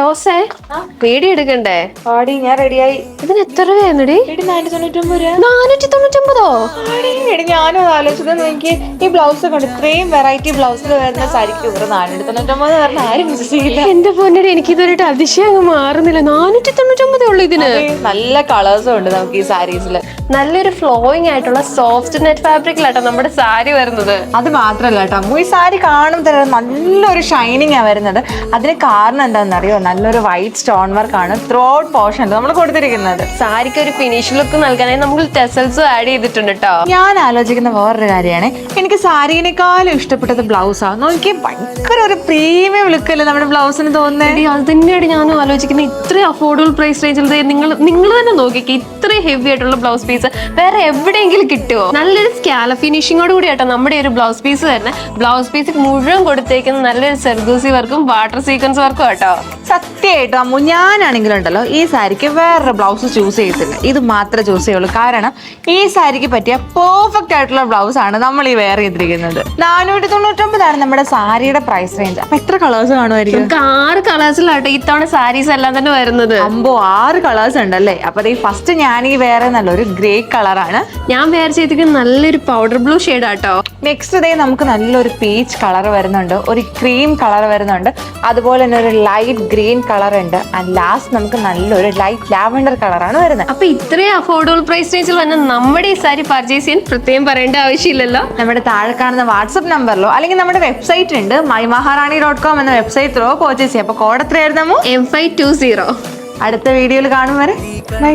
റോസേ പേടി എടുക്കണ്ടേ? ആടി ഞാൻ റെഡിയായി. ഇതിന് എത്ര രൂപയാണെടി? 499. ഞാനും ആലോചിച്ചത്. എനിക്ക് ഈ ബ്ലൗസ് കൊണ്ട് ഇത്രയും വെറൈറ്റി ബ്ലൗസിൽ വരുന്ന സാരിക്ക് ഇവർ 499 പറഞ്ഞ ആരും വിശ്വസിക്കില്ല. എന്റെ പൊന്നടി, എനിക്ക് ഇതുവരെയായിട്ട് അതിശയം അങ്ങ് മാറുന്നില്ല. 499 ഉള്ളു ഇതിന്. നല്ല കളേഴ്സും ഉണ്ട് നമുക്ക് ഈ സാരീസില്. നല്ലൊരു ഫ്ലോയിങ് ആയിട്ടുള്ള സോഫ്റ്റ് നെറ്റ് ഫാബ്രിക്കിലാട്ടോ നമ്മുടെ സാരി വരുന്നത്. അത് മാത്രല്ല കേട്ടോ, ഈ സാരി കാണുമ്പോൾ തന്നെ നല്ലൊരു ഷൈനിങ് ആ വരുന്നത്. അതിന് കാരണം എന്താണെന്നറിയോ? നല്ലൊരു വൈറ്റ് സ്റ്റോൺ വർക്ക് ആണ് ത്രൂ ഔട്ട് പോർഷൻ നമ്മൾ കൊടുത്തിരിക്കുന്നത്. സാരിക്ക് ഒരു ഫിനിഷ് ലുക്ക് നൽകാനായി നമുക്ക് ടെസൽസും ആഡ് ചെയ്തിട്ടുണ്ട് കേട്ടോ. ഞാൻ ആലോചിക്കുന്ന വേറൊരു കാര്യമാണ്, എനിക്ക് സാരീനേക്കാളും ഇഷ്ടപ്പെട്ടത് ബ്ലൗസാണ്. നോക്കി ഭയങ്കര ഒരു പ്രീമിയം ലുക്കല്ലേ നമ്മുടെ ബ്ലൗസിന് തോന്നുന്നത്. അത് തന്നെയാണ് ഞാനും ആലോചിക്കുന്നത്. ഇത്രയും അഫോർഡബിൾ പ്രൈസ് റേഞ്ചിൽ നിങ്ങൾ തന്നെ നോക്കിക്കേ, ഇത്രയും ഹെവി ആയിട്ടുള്ള ബ്ലൗസ് പീസ് വേറെ എവിടെയെങ്കിലും കിട്ടുമോ? നല്ലൊരു സ്കാല ഫിനിഷിങ്ങോട് കൂടി ആട്ടോ നമ്മുടെ ഒരു ബ്ലൗസ് പീസ് തന്നെ. ബ്ലൗസ് പീസ് മുഴുവൻ കൊടുത്തേക്കുന്ന നല്ലൊരു സെർഗൂസി വർക്കും വാട്ടർ സീക്വൻസ് വർക്കും കേട്ടോ. സത്യമായിട്ടും അമ്മു, ഞാനാണെങ്കിലും ഉണ്ടല്ലോ ഈ സാരിക്ക് വേറൊരു ബ്ലൗസ് ചൂസ് ചെയ്തില്ല. ഇത് മാത്രമേ ചൂസ് ചെയ്യുള്ളൂ. കാരണം ഈ സാരിക്ക് പറ്റിയ പെർഫെക്റ്റ് ആയിട്ടുള്ള ബ്ലൗസ് ആണ് നമ്മൾ ഈ വെയർ ചെയ്തിരിക്കുന്നത്. 499 നമ്മുടെ സാരിയുടെ പ്രൈസ് റേഞ്ച്. അപ്പൊ എത്ര കളേഴ്സ് കാണുമായിരിക്കും? 6 കളേഴ്സിലാട്ടോ ഇത്തവണ സാരീസ് എല്ലാം തന്നെ വരുന്നത്. 6 കളേഴ്സ് ഉണ്ടല്ലേ. അപ്പൊ ഈ ഫസ്റ്റ് ഞാൻ ഈ വേറെ നല്ലൊരു ഗ്രേ കളറാണ് ഞാൻ വെയർ ചെയ്തിരിക്കുന്നത്. നല്ലൊരു പൗഡർ ബ്ലൂ ഷെയ്ഡ് ആട്ടോ. നെക്സ്റ്റ് ഡേ നമുക്ക് നല്ലൊരു പീച്ച് കളർ വരുന്നുണ്ട്, ഒരു ക്രീം കളർ വരുന്നുണ്ട്, അതുപോലെ തന്നെ ഒരു ലൈറ്റ് ഗ്രീൻ കളർ ഉണ്ട്. ആൻഡ് ലാസ്റ്റ് നമുക്ക് നല്ലൊരു ലൈറ്റ് ലാവൻഡർ കളറാണ് വരുന്നത്. അപ്പൊ ഇത്രയും അഫോർഡബിൾ പ്രൈസ് റേഞ്ചിൽ വന്ന നമ്മുടെ ഈ സാരി പർച്ചേസ് ചെയ്യാൻ പ്രത്യേകം പറയേണ്ട ആവശ്യമില്ലല്ലോ. നമ്മുടെ താഴെ കാണുന്ന വാട്സ്ആപ്പ് നമ്പറിലോ അല്ലെങ്കിൽ നമ്മുടെ വെബ്സൈറ്റ് ഉണ്ട് mymaharani.com എന്ന വെബ്സൈറ്റിലോ പർച്ചേസ് ചെയ്യാം. അപ്പൊ കോഡ് എത്രയായിരുന്നു? M520. അടുത്ത വീഡിയോയിൽ കാണും വരെ ബൈ.